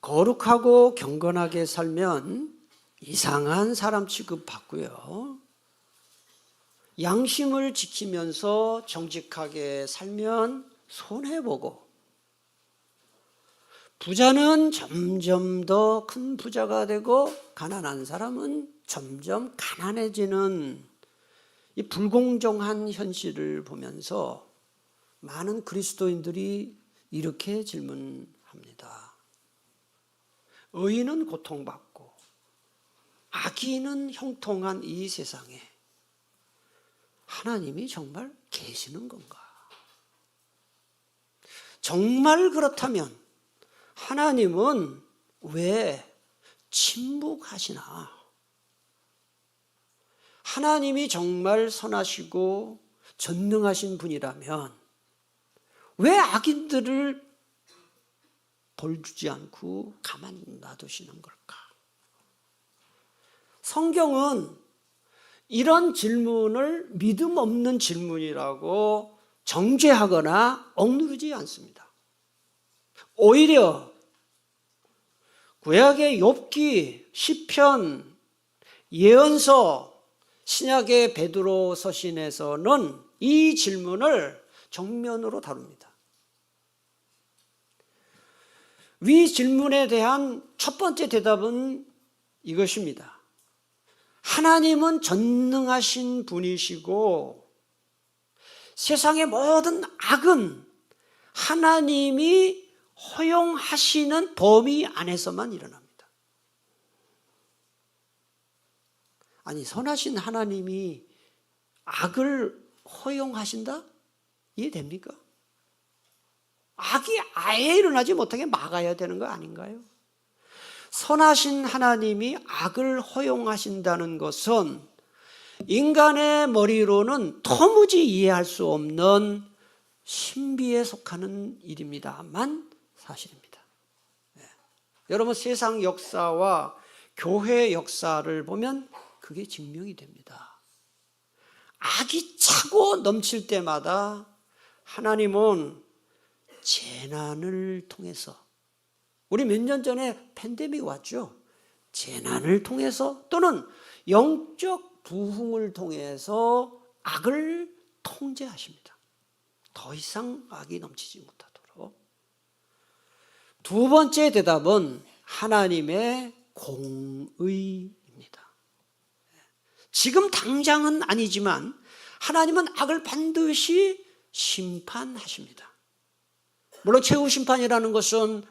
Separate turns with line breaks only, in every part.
거룩하고 경건하게 살면 이상한 사람 취급받고요. 양심을 지키면서 정직하게 살면 손해보고, 부자는 점점 더 큰 부자가 되고 가난한 사람은 점점 가난해지는 이 불공정한 현실을 보면서 많은 그리스도인들이 이렇게 질문합니다. 의인은 고통받고 악인은 형통한 이 세상에 하나님이 정말 계시는 건가? 정말 그렇다면 하나님은 왜 침묵하시나? 하나님이 정말 선하시고 전능하신 분이라면 왜 악인들을 벌 주지 않고 가만 놔두시는 걸까? 성경은 이런 질문을 믿음 없는 질문이라고 정죄하거나 억누르지 않습니다. 오히려 구약의 욥기, 시편, 예언서, 신약의 베드로 서신에서는 이 질문을 정면으로 다룹니다. 위 질문에 대한 첫 번째 대답은 이것입니다. 하나님은 전능하신 분이시고 세상의 모든 악은 하나님이 허용하시는 범위 안에서만 일어납니다. 아니, 선하신 하나님이 악을 허용하신다? 이해됩니까? 악이 아예 일어나지 못하게 막아야 되는 거 아닌가요? 선하신 하나님이 악을 허용하신다는 것은 인간의 머리로는 도무지 이해할 수 없는 신비에 속하는 일입니다만 사실입니다. 여러분, 세상 역사와 교회 역사를 보면 그게 증명이 됩니다. 악이 차고 넘칠 때마다 하나님은 재난을 통해서, 우리 몇 년 전에 팬데믹 왔죠? 재난을 통해서 또는 영적 부흥을 통해서 악을 통제하십니다. 더 이상 악이 넘치지 못하도록. 두 번째 대답은 하나님의 공의입니다. 지금 당장은 아니지만 하나님은 악을 반드시 심판하십니다. 물론 최후 심판이라는 것은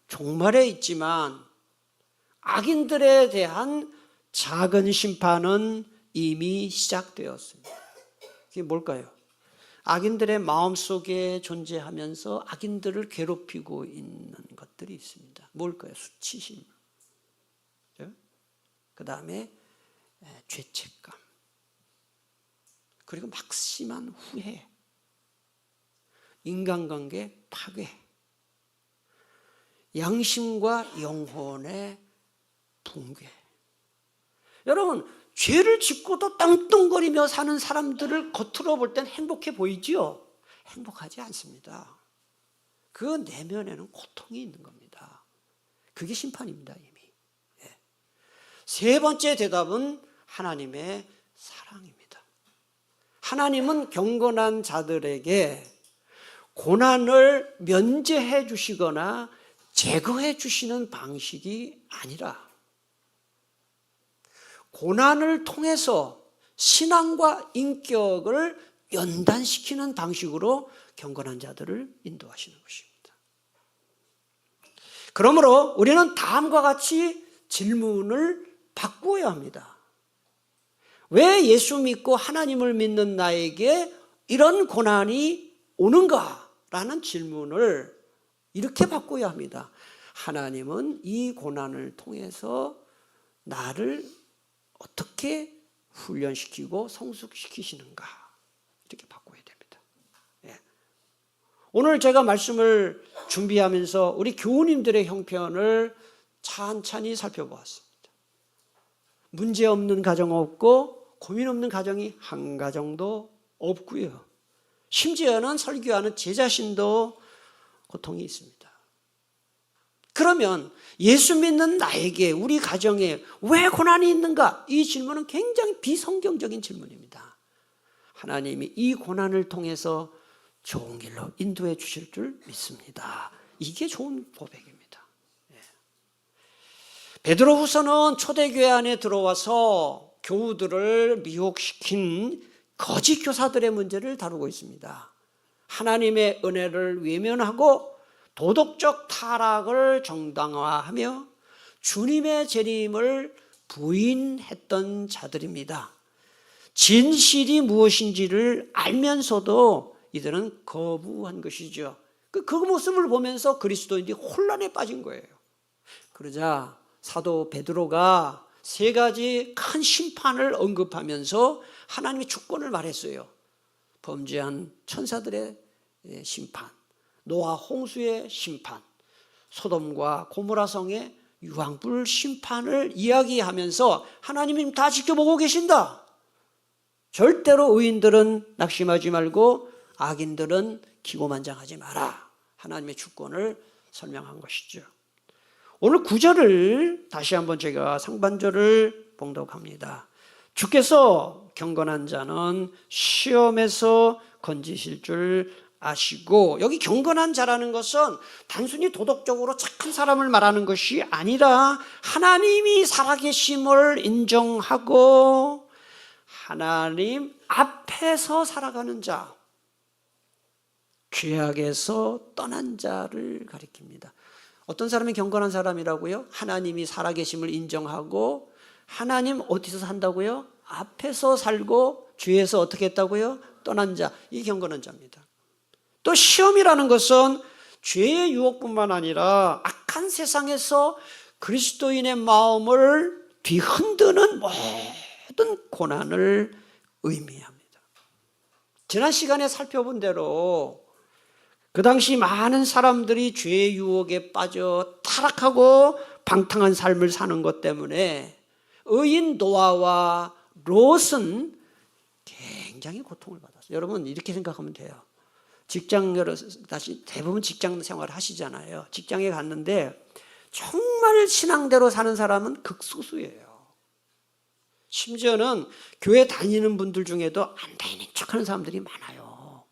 종말에 있지만 악인들에 대한 작은 심판은 이미 시작되었습니다. 그게 뭘까요? 악인들의 마음속에 존재하면서 악인들을 괴롭히고 있는 것들이 있습니다. 뭘까요? 수치심, 그 다음에 죄책감, 그리고 막심한 후회, 인간관계 파괴, 양심과 영혼의 붕괴. 여러분, 죄를 짓고도 떵떵거리며 사는 사람들을 겉으로 볼 땐 행복해 보이지요? 행복하지 않습니다. 그 내면에는 고통이 있는 겁니다. 그게 심판입니다, 이미. 세 번째 대답은 하나님의 사랑입니다. 하나님은 경건한 자들에게 고난을 면제해 주시거나 제거해 주시는 방식이 아니라 고난을 통해서 신앙과 인격을 연단시키는 방식으로 경건한 자들을 인도하시는 것입니다. 그러므로 우리는 다음과 같이 질문을 바꾸어야 합니다. 왜 예수 믿고 하나님을 믿는 나에게 이런 고난이 오는가라는 질문을 이렇게 바꿔야 합니다. 하나님은 이 고난을 통해서 나를 어떻게 훈련시키고 성숙시키시는가, 이렇게 바꿔야 됩니다. 오늘 제가 말씀을 준비하면서 우리 교우님들의 형편을 찬찬히 살펴보았습니다. 문제 없는 가정 없고 고민 없는 가정이 한 가정도 없고요. 심지어는 설교하는 제 자신도 고통이 있습니다. 그 그러면 예수 믿는 나에게, 우리 가정에 왜 고난이 있는가? 이 질문은 굉장히 비성경적인 질문입니다. 하나님이 이 고난을 통해서 좋은 길로 인도해 주실 줄 믿습니다. 이게 좋은 고백입니다. 베드로후서는 초대교회 안에 들어와서 교우들을 미혹시킨 거짓 교사들의 문제를 다루고 있습니다. 하나님의 은혜를 외면하고 도덕적 타락을 정당화하며 주님의 재림을 부인했던 자들입니다. 진실이 무엇인지를 알면서도 이들은 거부한 것이죠. 그 모습을 보면서 그리스도인들이 혼란에 빠진 거예요. 그러자 사도 베드로가 세 가지 큰 심판을 언급하면서 하나님의 주권을 말했어요. 범죄한 천사들의 심판, 노아 홍수의 심판, 소돔과 고모라 성의 유황불 심판을 이야기하면서 하나님이 다 지켜보고 계신다. 절대로 의인들은 낙심하지 말고 악인들은 기고만장하지 마라. 하나님의 주권을 설명한 것이죠. 오늘 9절을 다시 한번 제가 상반절을 봉독합니다. 주께서 경건한 자는 시험에서 건지실 줄 아시고, 여기 경건한 자라는 것은 단순히 도덕적으로 착한 사람을 말하는 것이 아니라 하나님이 살아계심을 인정하고 하나님 앞에서 살아가는 자, 죄악에서 떠난 자를 가리킵니다. 어떤 사람이 경건한 사람이라고요? 하나님이 살아계심을 인정하고 하나님 어디서 산다고요? 앞에서 살고 죄에서 어떻게 했다고요? 떠난 자, 이 경건한 자입니다. 또 시험이라는 것은 죄의 유혹뿐만 아니라 악한 세상에서 그리스도인의 마음을 뒤흔드는 모든 고난을 의미합니다. 지난 시간에 살펴본 대로 그 당시 많은 사람들이 죄의 유혹에 빠져 타락하고 방탕한 삶을 사는 것 때문에 의인 노아와 롯은 굉장히 고통을 받았어요. 여러분 이렇게 생각하면 돼요. 다시 대부분 직장 생활을 하시잖아요. 직장에 갔는데 정말 신앙대로 사는 사람은 극소수예요. 심지어는 교회 다니는 분들 중에도 안 다니는 척하는 사람들이 많아요.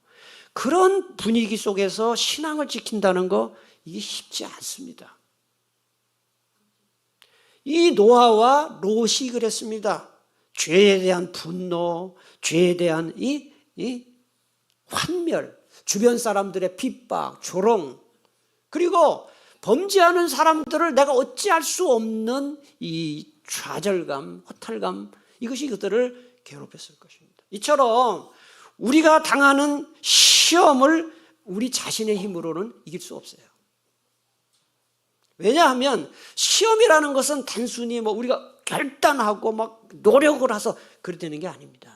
그런 분위기 속에서 신앙을 지킨다는 거 이게 쉽지 않습니다. 이 노아와 롯이 그랬습니다. 죄에 대한 분노, 죄에 대한 이 환멸, 주변 사람들의 핍박, 조롱, 그리고 범죄하는 사람들을 내가 어찌할 수 없는 이 좌절감, 허탈감, 이것이 그들을 괴롭혔을 것입니다. 이처럼 우리가 당하는 시험을 우리 자신의 힘으로는 이길 수 없어요. 왜냐하면 시험이라는 것은 단순히 우리가 결단하고 막 노력을 해서 그렇게 되는 게 아닙니다.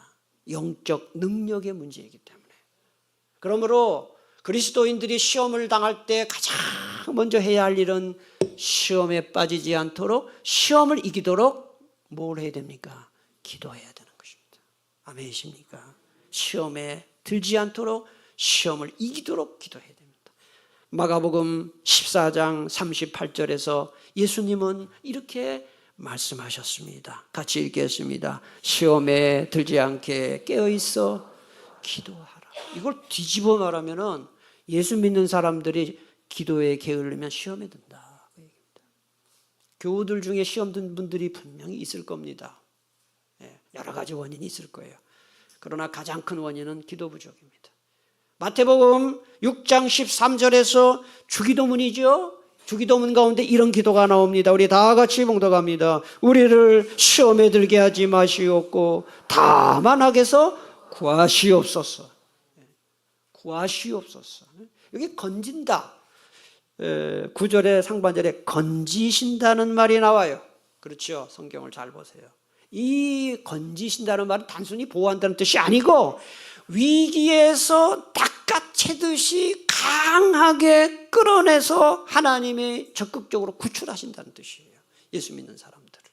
영적 능력의 문제이기 때문에. 그러므로 그리스도인들이 시험을 당할 때 가장 먼저 해야 할 일은 시험에 빠지지 않도록, 시험을 이기도록 뭘 해야 됩니까? 기도해야 되는 것입니다. 아멘이십니까? 시험에 들지 않도록, 시험을 이기도록 기도해야 됩니다. 마가복음 14장 38절에서 예수님은 이렇게 말씀하셨습니다. 같이 읽겠습니다. 시험에 들지 않게 깨어있어 기도하라. 이걸 뒤집어 말하면은 예수 믿는 사람들이 기도에 게으르면 시험에 든다. 교우들 중에 시험 든 분들이 분명히 있을 겁니다. 여러 가지 원인이 있을 거예요. 그러나 가장 큰 원인은 기도 부족입니다. 마태복음 6장 13절에서 주기도문이죠. 주기도문 가운데 이런 기도가 나옵니다. 우리 다 같이 봉독합니다. 우리를 시험에 들게 하지 마시옵고 다만 악에서 구하시옵소서. 구하시옵소서. 여기 건진다. 9절의 상반절에 건지신다는 말이 나와요. 그렇죠? 성경을 잘 보세요. 이 건지신다는 말은 단순히 보호한다는 뜻이 아니고 위기에서 낚아채듯이 강하게 끌어내서 하나님이 적극적으로 구출하신다는 뜻이에요. 예수 믿는 사람들을.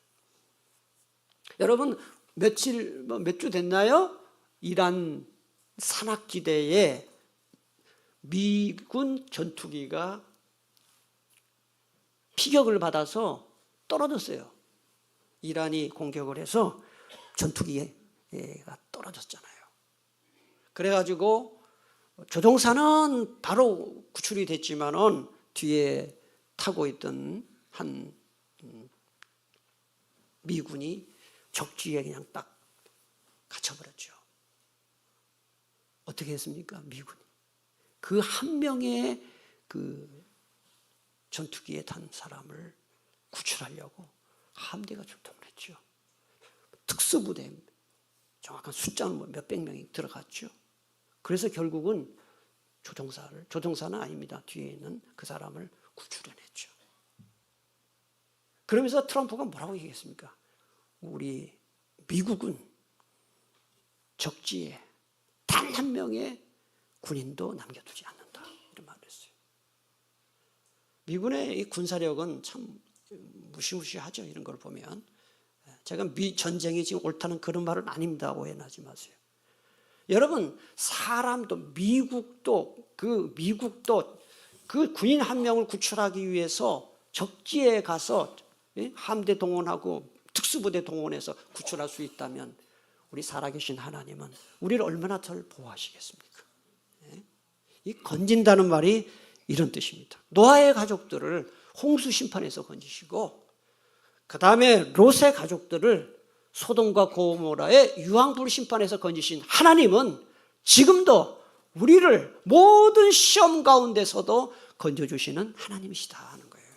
여러분 몇 주 됐나요? 이란 산악지대에 미군 전투기가 피격을 받아서 떨어졌어요. 이란이 공격을 해서 전투기가 떨어졌잖아요. 그래가지고 조종사는 바로 구출이 됐지만은 뒤에 타고 있던 한 미군이 적지에 그냥 딱 갇혀버렸죠. 어떻게 했습니까? 미군이 그 한 명의 그 전투기에 탄 사람을 구출하려고 함대가 출동을 했죠. 특수부대 정확한 숫자는 몇백 명이 들어갔죠. 그래서 결국은 조종사는 아닙니다. 뒤에 있는 그 사람을 구출해냈죠. 그러면서 트럼프가 뭐라고 얘기했습니까? 우리 미국은 적지에 단 한 명의 군인도 남겨두지 않는다. 이런 말을 했어요. 미군의 이 군사력은 참 무시무시하죠. 이런 걸 보면. 제가 전쟁이 지금 옳다는 그런 말은 아닙니다. 오해하지 마세요. 여러분, 사람도 미국도 그 군인 한 명을 구출하기 위해서 적지에 가서 함대 동원하고 특수부대 동원해서 구출할 수 있다면 우리 살아계신 하나님은 우리를 얼마나 덜 보호하시겠습니까? 이 건진다는 말이 이런 뜻입니다. 노아의 가족들을 홍수 심판에서 건지시고 그 다음에 롯의 가족들을 소돔과 고모라의 유황불 심판에서 건지신 하나님은 지금도 우리를 모든 시험 가운데서도 건져주시는 하나님이시다 하는 거예요.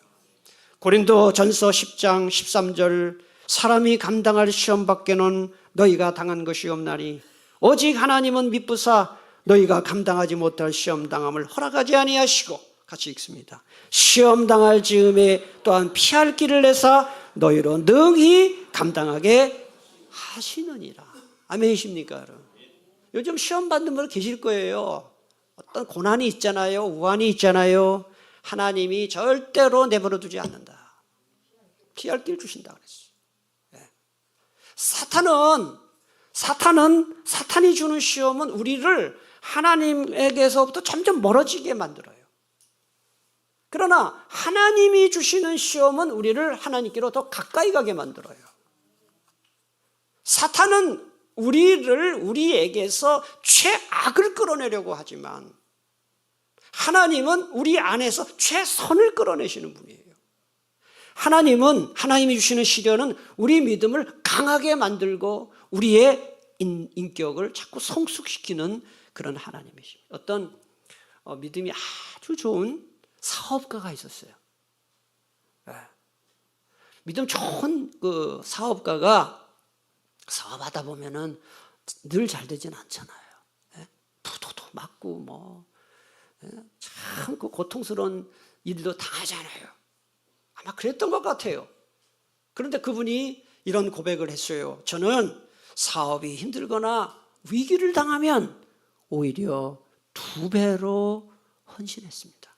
고린도전서 10장 13절 사람이 감당할 시험 밖에는 너희가 당한 것이 없나니 오직 하나님은 미쁘사 너희가 감당하지 못할 시험 당함을 허락하지 아니하시고 같이 읽습니다. 시험 당할 즈음에 또한 피할 길을 내사 너희로 능히 감당하게 하시느니라. 아멘이십니까, 여러분? 요즘 시험 받는 분 계실 거예요. 어떤 고난이 있잖아요. 우환이 있잖아요. 하나님이 절대로 내버려 두지 않는다. 피할 길 주신다 그랬어요. 사탄이 주는 시험은 우리를 하나님에게서부터 점점 멀어지게 만들어요. 그러나 하나님이 주시는 시험은 우리를 하나님께로 더 가까이 가게 만들어요. 사탄은 우리에게서 최악을 끌어내려고 하지만 하나님은 우리 안에서 최선을 끌어내시는 분이에요. 하나님이 주시는 시련은 우리 믿음을 강하게 만들고 우리의 인격을 자꾸 성숙시키는 그런 하나님이십니다. 어떤 믿음이 아주 좋은 사업가가 있었어요. 믿음 좋은 그 사업가가 사업하다 보면은 늘 잘 되진 않잖아요. 부도도 맞고 참 그 고통스러운 일도 다 하잖아요. 아마 그랬던 것 같아요. 그런데 그분이 이런 고백을 했어요. 저는 사업이 힘들거나 위기를 당하면 오히려 2배로 헌신했습니다.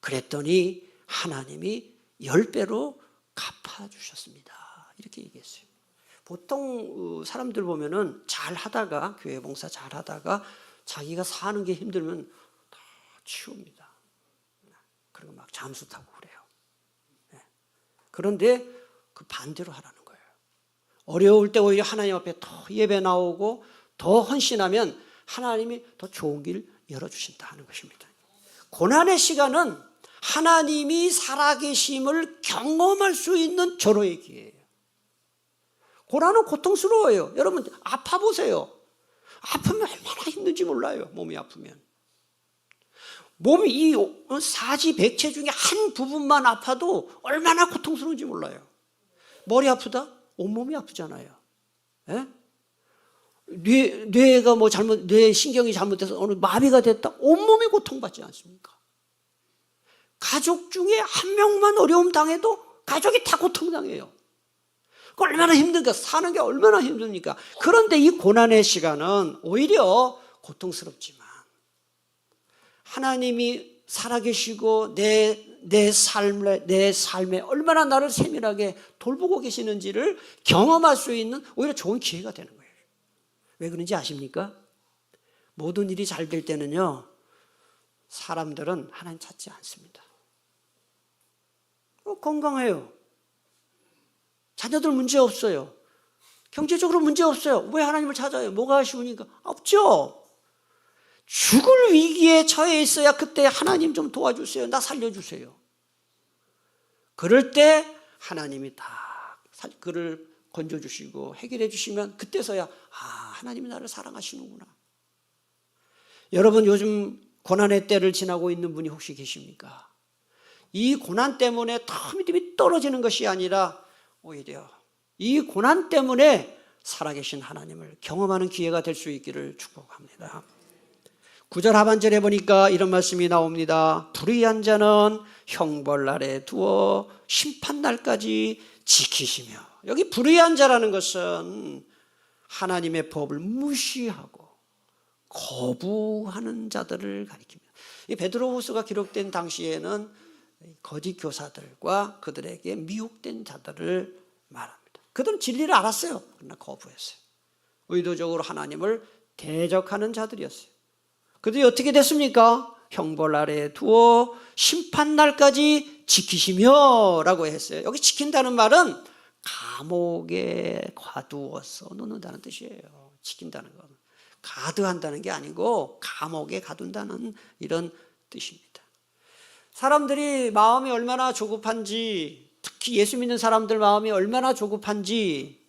그랬더니 하나님이 10배로 갚아주셨습니다. 이렇게 얘기했어요. 보통 사람들 보면은 잘 하다가, 교회 봉사 잘 하다가 자기가 사는 게 힘들면 다 치웁니다. 그리고 막 잠수 타고 그래요. 그런데 그 반대로 하라는 거예요. 어려울 때 오히려 하나님 앞에 더 예배 나오고 더 헌신하면 하나님이 더 좋은 길 열어주신다 하는 것입니다. 고난의 시간은 하나님이 살아계심을 경험할 수 있는 절호의 기회예요. 고난은 고통스러워요. 여러분 아파보세요. 아프면 얼마나 힘든지 몰라요. 몸이 아프면. 몸이 이 사지 백체 중에 한 부분만 아파도 얼마나 고통스러운지 몰라요. 머리 아프다? 온몸이 아프잖아요. 예? 뇌가 뇌 신경이 잘못돼서 어느 마비가 됐다? 온몸이 고통받지 않습니까? 가족 중에 한 명만 어려움 당해도 가족이 다 고통당해요. 얼마나 힘든가, 사는 게 얼마나 힘듭니까? 그런데 이 고난의 시간은 오히려 고통스럽지만 하나님이 살아계시고 내 삶에 얼마나 나를 세밀하게 돌보고 계시는지를 경험할 수 있는 오히려 좋은 기회가 되는 거예요. 왜 그런지 아십니까? 모든 일이 잘 될 때는요, 사람들은 하나님 찾지 않습니다. 건강해요. 자녀들 문제 없어요. 경제적으로 문제 없어요. 왜 하나님을 찾아요? 뭐가 아쉬우니까? 없죠. 죽을 위기에 처해 있어야 그때 하나님 좀 도와주세요. 나 살려주세요. 그럴 때 하나님이 다 그를 건져주시고 해결해 주시면 그때서야 하나님이 나를 사랑하시는구나. 여러분 요즘 고난의 때를 지나고 있는 분이 혹시 계십니까? 이 고난 때문에 더 믿음이 떨어지는 것이 아니라 오히려 이 고난 때문에 살아계신 하나님을 경험하는 기회가 될 수 있기를 축복합니다. 9절 하반절에 보니까 이런 말씀이 나옵니다. 불의한 자는 형벌 아래 두어 심판날까지 지키시며, 여기 불의한 자라는 것은 하나님의 법을 무시하고 거부하는 자들을 가리킵니다. 이 베드로후서가 기록된 당시에는 거짓 교사들과 그들에게 미혹된 자들을 말합니다. 그들은 진리를 알았어요. 그러나 거부했어요. 의도적으로 하나님을 대적하는 자들이었어요. 그들이 어떻게 됐습니까? 형벌 아래에 두어 심판날까지 지키시며 라고 했어요. 여기 지킨다는 말은 감옥에 가두어서 놓는다는 뜻이에요. 지킨다는 건 가두한다는 게 아니고 감옥에 가둔다는 이런 뜻입니다. 사람들이 마음이 얼마나 조급한지, 특히 예수 믿는 사람들 마음이 얼마나 조급한지,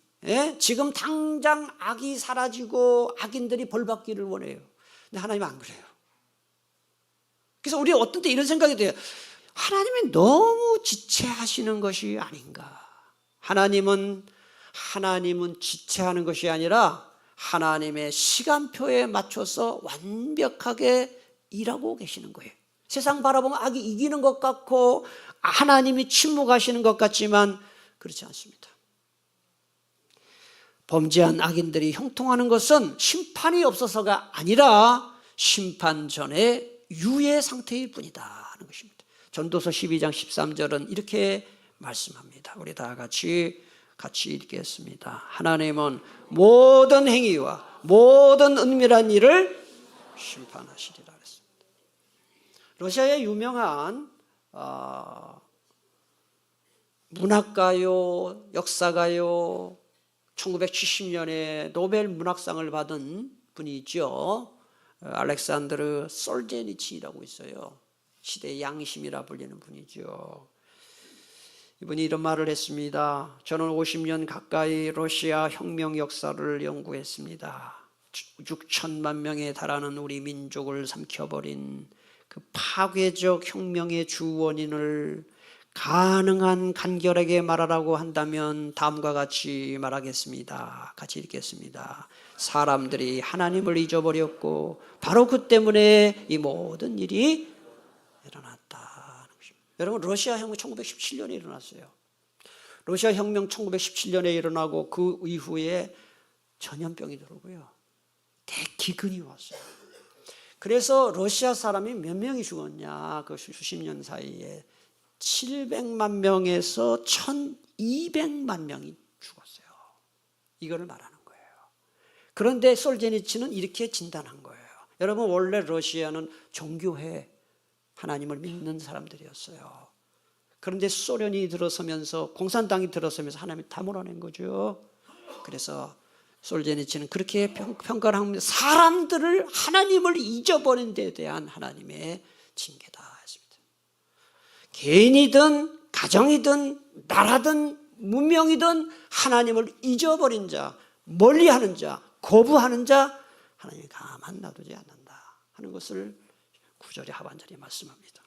지금 당장 악이 사라지고 악인들이 벌받기를 원해요. 근데 하나님은 안 그래요. 그래서 우리 어떤 때 이런 생각이 돼요. 하나님이 너무 지체하시는 것이 아닌가. 하나님은 지체하는 것이 아니라 하나님의 시간표에 맞춰서 완벽하게 일하고 계시는 거예요. 세상 바라보면 악이 이기는 것 같고 하나님이 침묵하시는 것 같지만 그렇지 않습니다. 범죄한 악인들이 형통하는 것은 심판이 없어서가 아니라 심판 전에 유예 상태일 뿐이다 하는 것입니다. 전도서 12장 13절은 이렇게 말씀합니다. 우리 다 같이 읽겠습니다. 하나님은 모든 행위와 모든 은밀한 일을 심판하시리라 그랬습니다. 러시아의 유명한 문학가요, 역사가요, 1970년에 노벨 문학상을 받은 분이 있죠. 알렉산드르 솔제니친이라고 있어요. 시대의 양심이라 불리는 분이죠. 이분이 이런 말을 했습니다. 저는 50년 가까이 러시아 혁명 역사를 연구했습니다. 6천만 명에 달하는 우리 민족을 삼켜버린 그 파괴적 혁명의 주 원인을 가능한 간결하게 말하라고 한다면 다음과 같이 말하겠습니다. 같이 읽겠습니다. 사람들이 하나님을 잊어버렸고 바로 그 때문에 이 모든 일이 일어났다. 여러분, 러시아 혁명 1917년에 일어났어요. 러시아 혁명 1917년에 일어나고 그 이후에 전염병이 들어오고요. 대기근이 왔어요. 그래서 러시아 사람이 몇 명이 죽었냐? 그 수십 년 사이에 700만 명에서 1200만 명이 죽었어요. 이거를 말하는 거예요. 그런데 솔제니친은 이렇게 진단한 거예요. 여러분, 원래 러시아는 종교회, 하나님을 믿는 사람들이었어요. 그런데 소련이 들어서면서, 공산당이 들어서면서 하나님이 다 몰아낸 거죠. 그래서 솔제니친은 그렇게 평가를 합니다. 사람들을, 하나님을 잊어버린 데 대한 하나님의 징계다 했습니다. 개인이든 가정이든 나라든 문명이든 하나님을 잊어버린 자, 멀리하는 자, 거부하는 자 하나님이 가만 놔두지 않는다 하는 것을 9절의 하반절에 말씀합니다.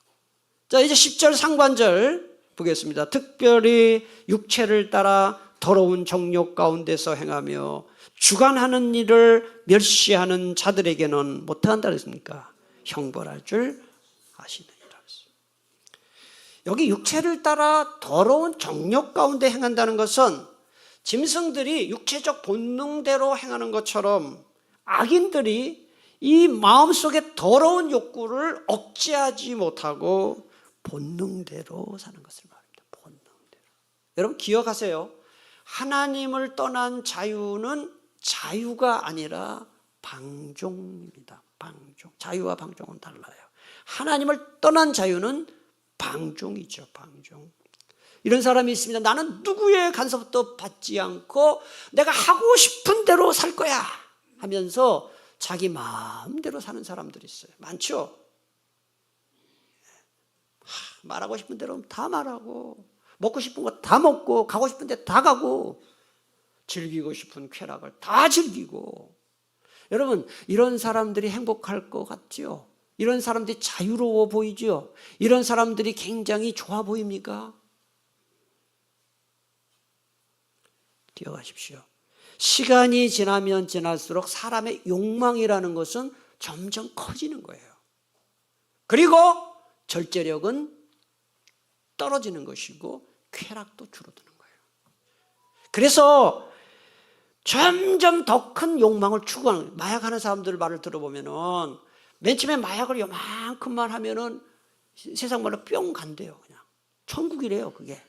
자, 이제 10절 상반절 보겠습니다. 특별히 육체를 따라 더러운 정욕 가운데서 행하며 주관하는 일을 멸시하는 자들에게는 못한다 그랬습니까? 형벌할 줄 아시느니라. 여기 육체를 따라 더러운 정욕 가운데 행한다는 것은 짐승들이 육체적 본능대로 행하는 것처럼 악인들이 이 마음속에 더러운 욕구를 억제하지 못하고 본능대로 사는 것을 말합니다. 본능대로. 여러분 기억하세요. 하나님을 떠난 자유는 자유가 아니라 방종입니다. 방종. 자유와 방종은 달라요. 하나님을 떠난 자유는 방종이죠. 방종. 이런 사람이 있습니다. 나는 누구의 간섭도 받지 않고 내가 하고 싶은 대로 살 거야 하면서 자기 마음대로 사는 사람들이 있어요. 많죠? 말하고 싶은 대로 다 말하고 먹고 싶은 거 다 먹고 가고 싶은 데 다 가고 즐기고 싶은 쾌락을 다 즐기고. 여러분, 이런 사람들이 행복할 것 같죠? 이런 사람들이 자유로워 보이죠? 이런 사람들이 굉장히 좋아 보입니까? 기억하십시오. 시간이 지나면 지날수록 사람의 욕망이라는 것은 점점 커지는 거예요. 그리고 절제력은 떨어지는 것이고 쾌락도 줄어드는 거예요. 그래서 점점 더 큰 욕망을 추구하는, 마약하는 사람들 말을 들어보면은 맨 처음에 마약을 요만큼만 하면은 세상 말로 뿅 간대요. 그냥 천국이래요, 그게.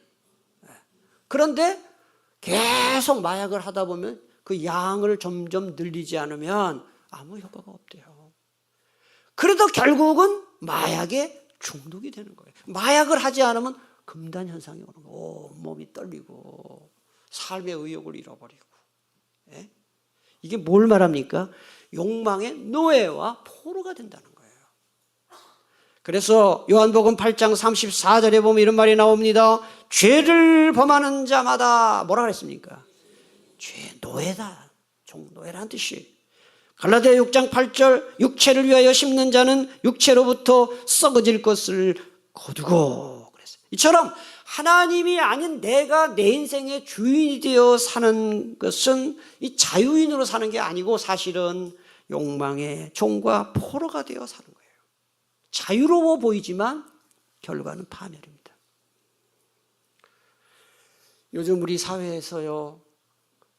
그런데 계속 마약을 하다 보면 그 양을 점점 늘리지 않으면 아무 효과가 없대요. 그래도 결국은 마약에 중독이 되는 거예요. 마약을 하지 않으면 금단 현상이 오는 거예요. 온몸이 떨리고 삶의 의욕을 잃어버리고. 예? 이게 뭘 말합니까? 욕망의 노예와 포로가 된다는 거예요. 그래서 요한복음 8장 34절에 보면 이런 말이 나옵니다. 죄를 범하는 자마다 뭐라 그랬습니까? 죄 노예다. 종노예라는 뜻이. 갈라디아 6장 8절 육체를 위하여 심는 자는 육체로부터 썩어질 것을 거두고 그랬어요. 이처럼 하나님이 아닌 내가 내 인생의 주인이 되어 사는 것은 이 자유인으로 사는 게 아니고 사실은 욕망의 종과 포로가 되어 사는 거예요. 자유로워 보이지만 결과는 파멸입니다. 요즘 우리 사회에서요,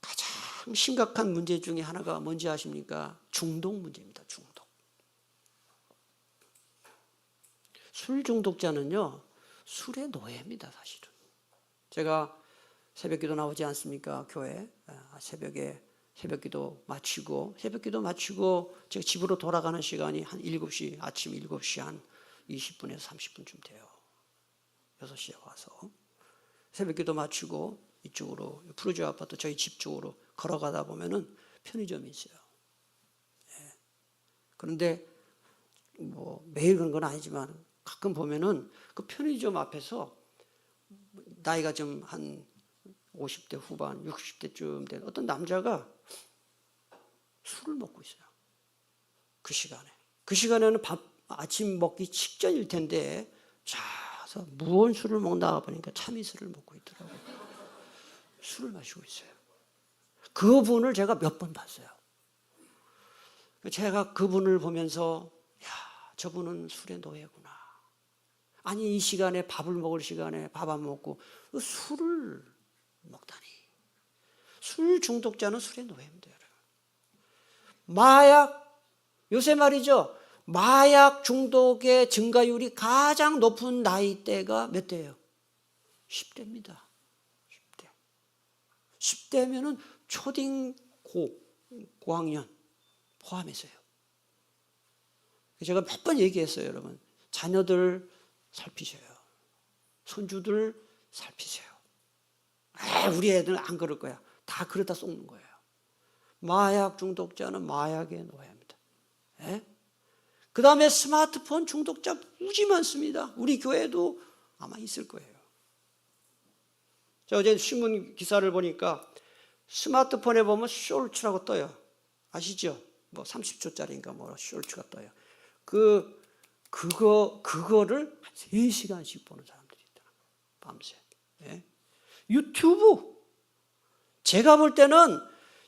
가장 심각한 문제 중에 하나가 뭔지 아십니까? 중독 문제입니다. 중독. 술 중독자는요, 술의 노예입니다. 사실은. 제가 새벽기도 나오지 않습니까? 교회 새벽에 새벽기도 마치고 제가 집으로 돌아가는 시간이 한 7시, 아침 7시 한 20분에서 30분쯤 돼요. 6시에 와서 새벽기도 마치고 이쪽으로 푸르지오 아파트 저희 집 쪽으로 걸어가다 보면은 편의점이 있어요. 예. 그런데 뭐 매일 그런 건 아니지만 가끔 보면은 그 편의점 앞에서 나이가 좀 한 50대 후반, 60대쯤 된 어떤 남자가 술을 먹고 있어요. 그 시간에. 그 시간에는 아침 먹기 직전일 텐데 자서 무언 술을 먹나 보니까 참이슬을 먹고 있더라고요. 술을 마시고 있어요. 그분을 제가 몇 번 봤어요. 제가 그분을 보면서 야, 저분은 술의 노예구나. 아니 이 시간에 밥을 먹을 시간에 밥 안 먹고 술을 먹다니. 술 중독자는 술의 노예입니다. 마약, 요새 말이죠. 마약 중독의 증가율이 가장 높은 나이대가 몇 대예요? 10대입니다. 10대. 10대면은 초딩 고학년 포함해서요. 제가 몇 번 얘기했어요, 여러분. 자녀들 살피셔요. 손주들 살피세요. 우리 애들은 안 그럴 거야. 다 그러다 속는 거예요. 마약 중독자는 마약의 노예입니다. 예? 그 다음에 스마트폰 중독자 무지 많습니다. 우리 교회도 아마 있을 거예요. 제가 어제 신문 기사를 보니까 스마트폰에 보면 쇼츠라고 떠요. 아시죠? 뭐 30초짜리인가 뭐 쇼츠가 떠요. 그거를 3시간씩 보는 사람들이 있다. 밤새. 예? 유튜브. 제가 볼 때는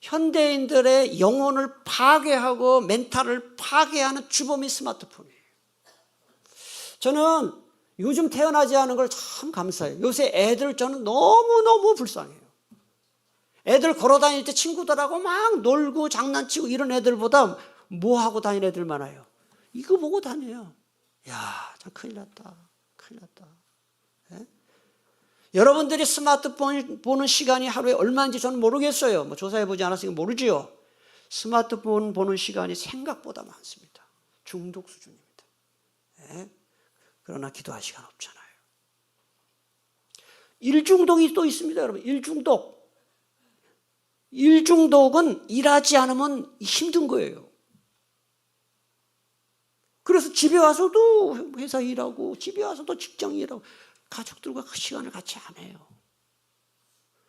현대인들의 영혼을 파괴하고 멘탈을 파괴하는 주범이 스마트폰이에요. 저는 요즘 태어나지 않은 걸 참 감사해요. 요새 애들 저는 너무너무 불쌍해요. 애들 걸어다닐 때 친구들하고 막 놀고 장난치고 이런 애들보다 뭐 하고 다니는 애들 많아요. 이거 보고 다녀요. 야, 참 큰일 났다. 큰일 났다. 예? 여러분들이 스마트폰 보는 시간이 하루에 얼마인지 저는 모르겠어요. 뭐 조사해보지 않았으니까 모르지요. 스마트폰 보는 시간이 생각보다 많습니다. 중독 수준입니다. 예? 그러나 기도할 시간 없잖아요. 일중독이 또 있습니다, 여러분. 일중독. 일중독은 일하지 않으면 힘든 거예요. 그래서 집에 와서도 회사 일하고 집에 와서도 직장 일하고 가족들과 시간을 같이 안 해요.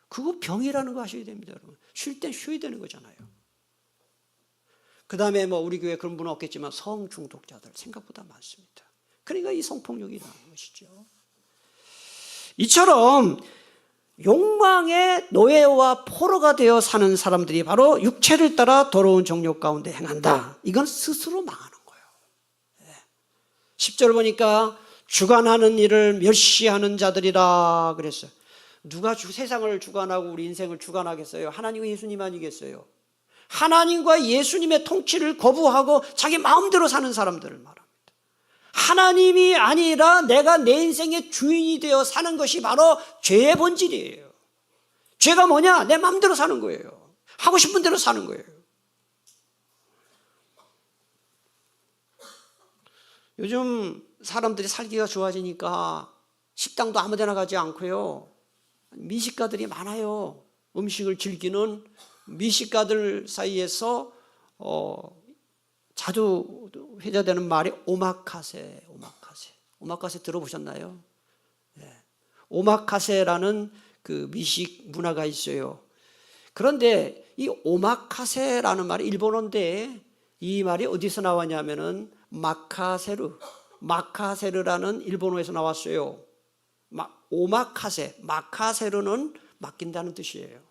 그거 병이라는 거 아셔야 됩니다, 여러분. 쉴 땐 쉬어야 되는 거잖아요. 그 다음에 뭐 우리 교회 그런 분은 없겠지만 성중독자들 생각보다 많습니다. 그러니까 이 성폭력이 나오는 것이죠. 이처럼 욕망의 노예와 포로가 되어 사는 사람들이 바로 육체를 따라 더러운 정욕 가운데 행한다. 이건 스스로 망하는 거예요. 10절 보니까 주관하는 일을 멸시하는 자들이라 그랬어요. 누가 세상을 주관하고 우리 인생을 주관하겠어요? 하나님과 예수님 아니겠어요? 하나님과 예수님의 통치를 거부하고 자기 마음대로 사는 사람들을 말합니다. 하나님이 아니라 내가 내 인생의 주인이 되어 사는 것이 바로 죄의 본질이에요. 죄가 뭐냐? 내 마음대로 사는 거예요. 하고 싶은 대로 사는 거예요. 요즘 사람들이 살기가 좋아지니까 식당도 아무 데나 가지 않고요. 미식가들이 많아요. 음식을 즐기는 미식가들 사이에서 자주 회자되는 말이 오마카세. 오마카세 들어보셨나요? 네. 오마카세라는 그 미식 문화가 있어요. 그런데 이 오마카세라는 말이 일본어인데 이 말이 어디서 나왔냐면은 마카세르라는 일본어에서 나왔어요. 오마카세, 마카세르는 맡긴다는 뜻이에요.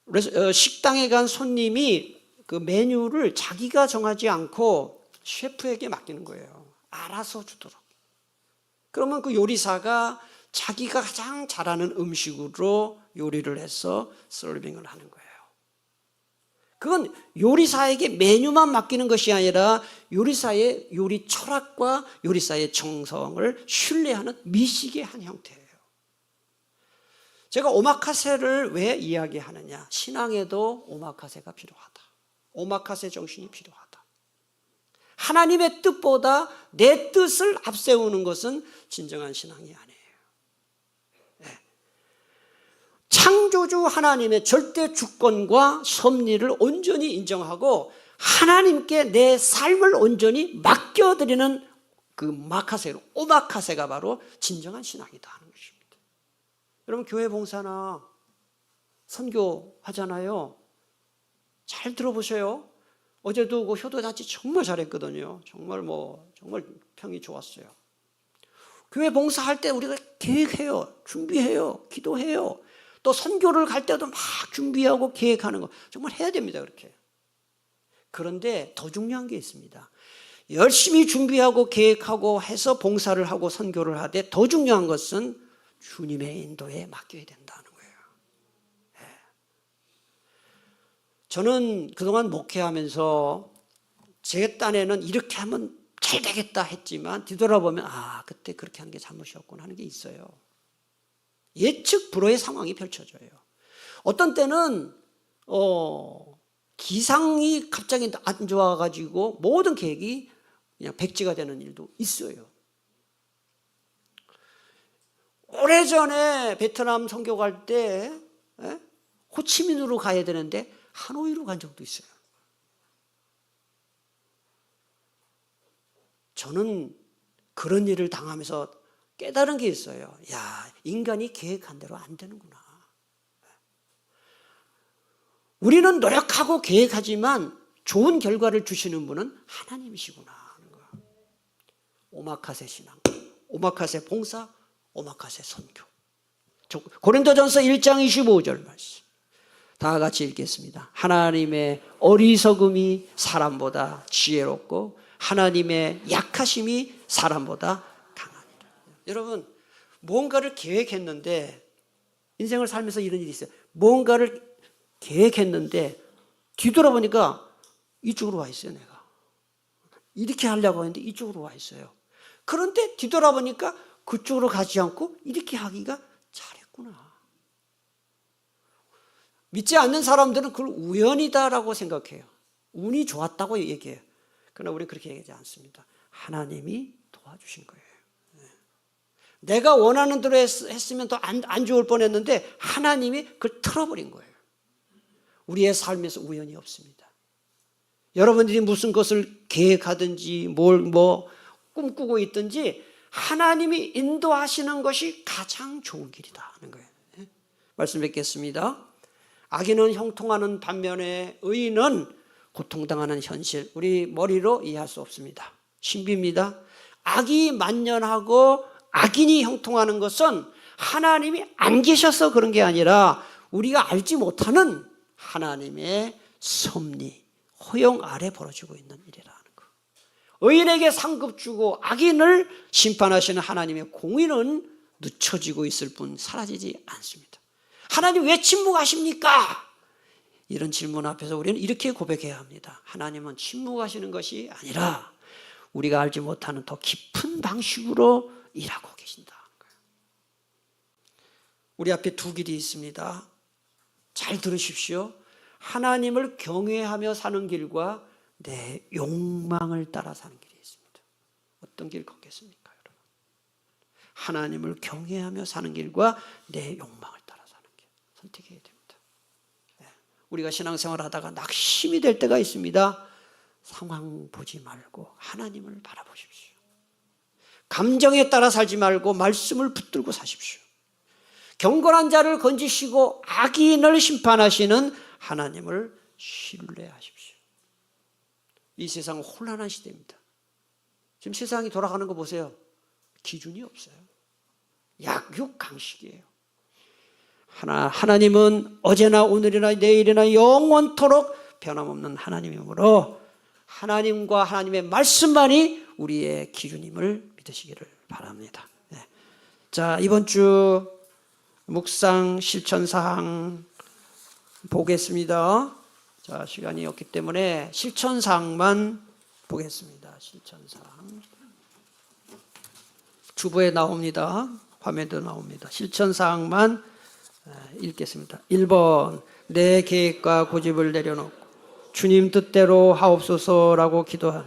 그래서 식당에 간 손님이 그 메뉴를 자기가 정하지 않고 셰프에게 맡기는 거예요. 알아서 주도록. 그러면 그 요리사가 자기가 가장 잘하는 음식으로 요리를 해서 서빙을 하는 거예요. 그건 요리사에게 메뉴만 맡기는 것이 아니라 요리사의 요리 철학과 요리사의 정성을 신뢰하는 미식의 한 형태예요. 제가 오마카세를 왜 이야기하느냐? 신앙에도 오마카세가 필요하다. 오마카세 정신이 필요하다. 하나님의 뜻보다 내 뜻을 앞세우는 것은 진정한 신앙이 아니에요. 네. 창조주 하나님의 절대 주권과 섭리를 온전히 인정하고 하나님께 내 삶을 온전히 맡겨드리는 그 오마카세가 바로 진정한 신앙이다 하는 것입니다. 여러분 교회 봉사나 선교 하잖아요. 잘 들어보세요. 어제도 그 효도잔치 정말 잘했거든요. 정말 평이 좋았어요. 교회 봉사할 때 우리가 계획해요. 준비해요. 기도해요. 또 선교를 갈 때도 막 준비하고 계획하는 거 정말 해야 됩니다. 그렇게. 그런데 더 중요한 게 있습니다. 열심히 준비하고 계획하고 해서 봉사를 하고 선교를 하되 더 중요한 것은 주님의 인도에 맡겨야 된다는 거예요. 네. 저는 그동안 목회하면서 제 딴에는 이렇게 하면 잘 되겠다 했지만 뒤돌아보면 그때 그렇게 하는 게 잘못이었구나 하는 게 있어요. 예측 불허의 상황이 펼쳐져요. 어떤 때는 기상이 갑자기 안 좋아가지고 모든 계획이 그냥 백지가 되는 일도 있어요. 오래전에 베트남 선교 갈 때 호치민으로 가야 되는데 하노이로 간 적도 있어요. 저는 그런 일을 당하면서 깨달은 게 있어요. 인간이 계획한 대로 안 되는구나. 우리는 노력하고 계획하지만 좋은 결과를 주시는 분은 하나님이시구나 하는 거야. 오마카세 신앙, 오마카세 봉사, 오마카세 선교. 고린도전서 1장 25절 말씀. 다 같이 읽겠습니다. 하나님의 어리석음이 사람보다 지혜롭고 하나님의 약하심이 사람보다 강하니라. 여러분, 뭔가를 계획했는데 인생을 살면서 이런 일이 있어요. 뭔가를 계획했는데 뒤돌아보니까 이쪽으로 와 있어요. 내가 이렇게 하려고 했는데 이쪽으로 와 있어요. 그런데 뒤돌아보니까 그쪽으로 가지 않고 이렇게 하기가 잘했구나. 믿지 않는 사람들은 그걸 우연이다라고 생각해요. 운이 좋았다고 얘기해요. 그러나 우리는 그렇게 얘기하지 않습니다. 하나님이 도와주신 거예요. 내가 원하는 대로 했으면 더 안 좋을 뻔했는데 하나님이 그걸 틀어버린 거예요. 우리의 삶에서 우연이 없습니다. 여러분들이 무슨 것을 계획하든지 뭐 꿈꾸고 있든지 하나님이 인도하시는 것이 가장 좋은 길이다 하는 거예요. 말씀 뵙겠습니다. 악인은 형통하는 반면에 의인은 고통당하는 현실, 우리 머리로 이해할 수 없습니다. 신비입니다. 악이 만연하고 악인이 형통하는 것은 하나님이 안 계셔서 그런 게 아니라 우리가 알지 못하는 하나님의 섭리, 허용 아래 벌어지고 있는 일이라는 거. 의인에게 상급 주고 악인을 심판하시는 하나님의 공의는 늦춰지고 있을 뿐 사라지지 않습니다. 하나님 왜 침묵하십니까? 이런 질문 앞에서 우리는 이렇게 고백해야 합니다. 하나님은 침묵하시는 것이 아니라 우리가 알지 못하는 더 깊은 방식으로 일하고 계신다. 우리 앞에 두 길이 있습니다. 잘 들으십시오. 하나님을 경외하며 사는 길과 내 욕망을 따라 사는 길이 있습니다. 어떤 길 걷겠습니까, 여러분? 하나님을 경외하며 사는 길과 내 욕망을 따라 사는 길 선택해야 됩니다. 우리가 신앙생활을 하다가 낙심이 될 때가 있습니다. 상황 보지 말고 하나님을 바라보십시오. 감정에 따라 살지 말고 말씀을 붙들고 사십시오. 경건한 자를 건지시고 악인을 심판하시는 하나님을 신뢰하십시오. 이 세상은 혼란한 시대입니다. 지금 세상이 돌아가는 거 보세요. 기준이 없어요. 약육강식이에요. 하나님은 어제나 오늘이나 내일이나 영원토록 변함없는 하나님이므로 하나님과 하나님의 말씀만이 우리의 기준임을 믿으시기를 바랍니다. 네. 자, 이번 주 묵상 실천사항 보겠습니다. 자, 시간이 없기 때문에 실천사항만 보겠습니다. 실천사항. 주보에 나옵니다. 화면도 나옵니다. 실천사항만 읽겠습니다. 1번, 내 계획과 고집을 내려놓고 주님 뜻대로 하옵소서라고 기도하며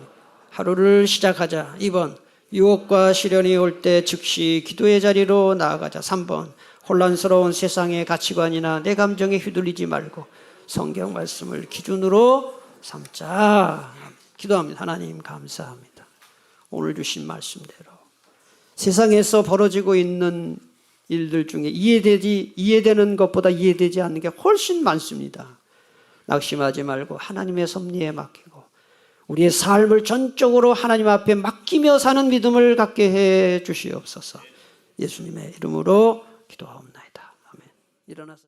하루를 시작하자. 2번, 유혹과 시련이 올 때 즉시 기도의 자리로 나아가자. 3번, 혼란스러운 세상의 가치관이나 내 감정에 휘둘리지 말고 성경 말씀을 기준으로 삼자. 기도합니다. 하나님 감사합니다. 오늘 주신 말씀대로 세상에서 벌어지고 있는 일들 중에 이해되는 것보다 이해되지 않는 게 훨씬 많습니다. 낙심하지 말고 하나님의 섭리에 맡기고 우리의 삶을 전적으로 하나님 앞에 맡기며 사는 믿음을 갖게 해 주시옵소서. 예수님의 이름으로 기도하옵나이다. 아멘. 일어나서